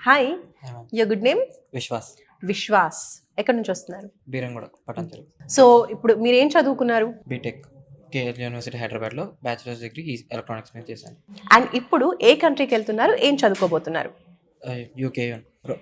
Hi, Yeah, your good name? Vishwas Vishwas. ఎక్కడి నుంచి వస్తున్నారు? బీరంగూడ పటాన్చెరు సో ఇప్పుడు మీరు ఏం చదువుకున్నారు? బీటెక్ కేఎల్ యూనివర్సిటీ హైదరాబాద్లో బ్యాచిలర్స్ డిగ్రీ ఎలక్ట్రానిక్స్ మీద చేశాను. అండ్ ఇప్పుడు ఏ కంట్రీకి వెళ్తున్నారు? ఏం చదువుకోబోతున్నారు? యూకే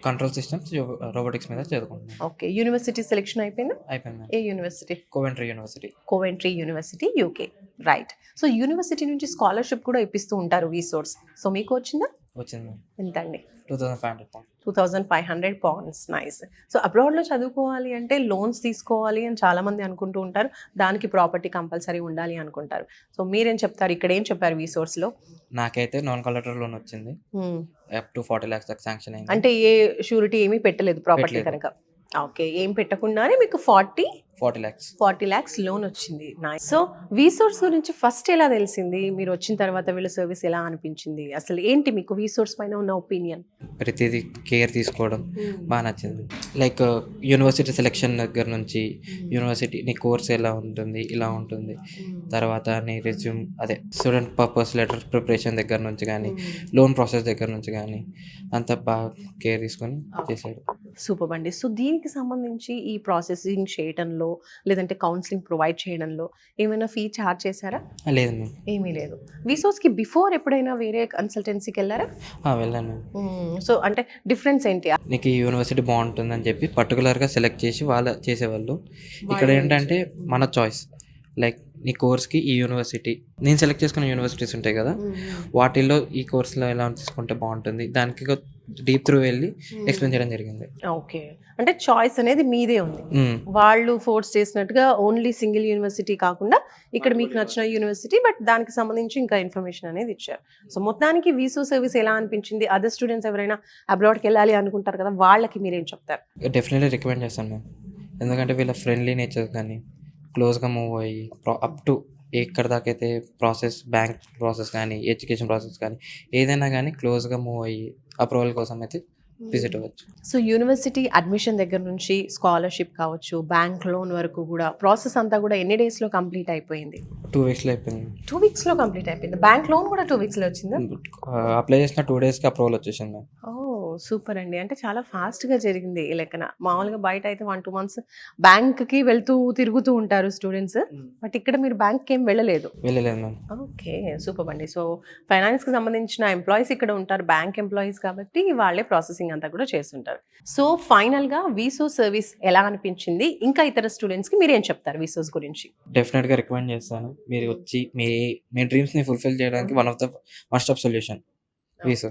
కంట్రోల్ సిస్టమ్స్ రోబోటిక్స్ మీద చదువుకుంటున్నాను. ఓకే, యూనివర్సిటీ సెలెక్షన్ అయిపోయిందా? అయిపోయింది. ఏ university? Coventry university. Coventry university, UK. Right. So university నుంచి స్కాలర్షిప్ కూడా ఇప్పిస్తూ ఉంటారు వీసోర్స్. సో మీకు వచ్చిందా? వచ్చింది ఎంత అండి? 2500 pounds. 2500 పౌండ్స్. నైస్. సో అబ్రాడ్లో చదువుకోవాలి అంటే లోన్స్ తీసుకోవాలి అని చాలామంది అనుకుంటూ ఉంటారు. దానికి ప్రాపర్టీ కంపల్సరీ ఉండాలి అనుకుంటారు. సో మీరేం చెప్తారు? ఇక్కడ ఏం చెప్పారు వీసోర్స్లో? నాకైతే నాన్ కలెక్టర్ లోన్ వచ్చింది. అప్ టు 40 lakhs దాకా శాంక్షన్ అయింది. అంటే ఏ షూరిటీ ఏమీ పెట్టలేదు ప్రాపర్టీ పెట్టలేదు. కనుక. ఓకే, ఏం పెట్టకుండానే మీకు 40 lakhs. 40 lakhs లోన్ వచ్చింది. నైస్. సో వీసోర్స్ గురించి ఫస్ట్ ఎలా తెలిసింది? మీరు వచ్చిన తర్వాత వీళ్ళ సర్వీస్ ఎలా అనిపించింది? అసలు ఏంటి మీకు వీసోర్స్ పైన ఉన్న ఒపీనియన్? ప్రతిదీ కేర్ తీసుకోవడం బాగా నచ్చింది. లైక్ యూనివర్సిటీ సెలెక్షన్ దగ్గర నుంచి యూనివర్సిటీ నీ కోర్స్ ఎలా ఉంటుంది, ఇలా ఉంటుంది, తర్వాత నీ రెజ్యూమ్ అదే స్టూడెంట్ పర్పస్ లెటర్ ప్రిపరేషన్ దగ్గర నుంచి కానీ లోన్ ప్రాసెస్ దగ్గర నుంచి కానీ అంతా బాగా కేర్ తీసుకొని చేశాడు. సూపర్ అండి. సో దీనికి సంబంధించి ఈ ప్రాసెసింగ్ చేయడంలో లేదంటే కౌన్సిలింగ్ ప్రొవైడ్ చేయడంలో ఏమైనా ఫీ ఛార్జ్ చేశారా? లేదు మ్యామ్. ఏమీ లేదు. వీసోర్స్కి బిఫోర్ ఎప్పుడైనా వేరే కన్సల్టెన్సీకి వెళ్ళారా? వెళ్ళాను మ్యామ్. సో అంటే డిఫరెన్స్ ఏంటి? నీకు ఈ యూనివర్సిటీ బాగుంటుందని చెప్పి పర్టికులర్గా సెలెక్ట్ చేసి వాళ్ళు చేసేవాళ్ళు. ఇక్కడ ఏంటంటే మన చాయిస్, లైక్ నీ కోర్స్కి ఈ యూనివర్సిటీ నేను సెలెక్ట్ చేసుకున్న యూనివర్సిటీస్ ఉంటాయి కదా, వాటిల్లో ఈ కోర్సులో ఎలా తీసుకుంటే బాగుంటుంది దానికి డీప్ త్రూ వెళ్ళి ఎక్స్ప్లెయిన్ చేయడం జరిగింది. ఓకే, అంటే చాయిస్ అనేది మీదే ఉంది. వాళ్ళు ఫోర్స్ చేసినట్టుగా ఓన్లీ సింగిల్ యూనివర్సిటీ కాకుండా ఇక్కడ మీకు నచ్చిన యూనివర్సిటీ, బట్ దానికి సంబంధించి ఇంకా ఇన్ఫర్మేషన్ అనేది ఇచ్చారు. సో మొత్తానికి వీసో సర్వీస్ ఎలా అనిపించింది? అదర్ స్టూడెంట్స్ ఎవరైనా అబ్రాడ్కి వెళ్ళాలి అనుకుంటారు కదా, వాళ్ళకి మీరేం చెప్తారు? డెఫినెట్లీ రికమెండ్ చేస్తాను మ్యామ్. ఎందుకంటే వీళ్ళ ఫ్రెండ్లీ నేచర్ కానీ క్లోజ్గా మూవ్ అయ్యి అప్ టు ఎక్కడ దాకా అయితే ప్రాసెస్, బ్యాంక్ ప్రాసెస్ కానీ ఎడ్యుకేషన్ ప్రాసెస్ కానీ ఏదైనా కానీ క్లోజ్గా మూవ్ అయ్యి అప్రూవల్ కోసం అయితే విజిట్ అవ్వచ్చు. సో యూనివర్సిటీ అడ్మిషన్ దగ్గర నుంచి స్కాలర్షిప్ కావచ్చు, బ్యాంక్ లోన్ వరకు కూడా ప్రాసెస్ అంతా కూడా ఎన్ని డేస్లో కంప్లీట్ అయిపోయింది? 2 weeksలో అయిపోయింది. 2 weeksలో కంప్లీట్ అయిపోయింది. బ్యాంక్ లోన్ కూడా 2 weeksలో వచ్చిందా? అప్లై చేసిన 2 daysకి అప్రూవల్ వచ్చేసింది మ్యామ్. సూపర్ అండి. అంటే చాలా ఫాస్ట్గా జరిగింది ఈ లెక్కన. మామూలుగా బయట అయితే 1-2 months బ్యాంక్కి వెళ్తూ తిరుగుతూ ఉంటారు స్టూడెంట్స్, బట్ ఇక్కడ మీరు బ్యాంక్కి ఏం వెళ్ళలేదు. వెళ్ళలేదు మ్యామ్. ఓకే, సూపర్ అండి. సో ఫైనాన్స్కి సంబంధించిన ఎంప్లాయీస్ ఇక్కడ ఉంటారు, బ్యాంక్ ఎంప్లాయీస్ కాబట్టి వాళ్ళే ప్రాసెసింగ్ అంతా కూడా చేస్తుంటారు. సో ఫైనల్గా వీసో సర్వీస్ ఎలా అనిపించింది? ఇంకా ఇతర స్టూడెంట్స్కి మీరు ఏం చెప్తారు వీసోస్ గురించి? డెఫినెట్గా రికమెండ్ చేస్తాను. మీరు వచ్చి మీ డ్రీమ్స్ని ఫుల్ఫిల్ చేయడానికి వన్ స్టాప్ సొల్యూషన్ వీసో.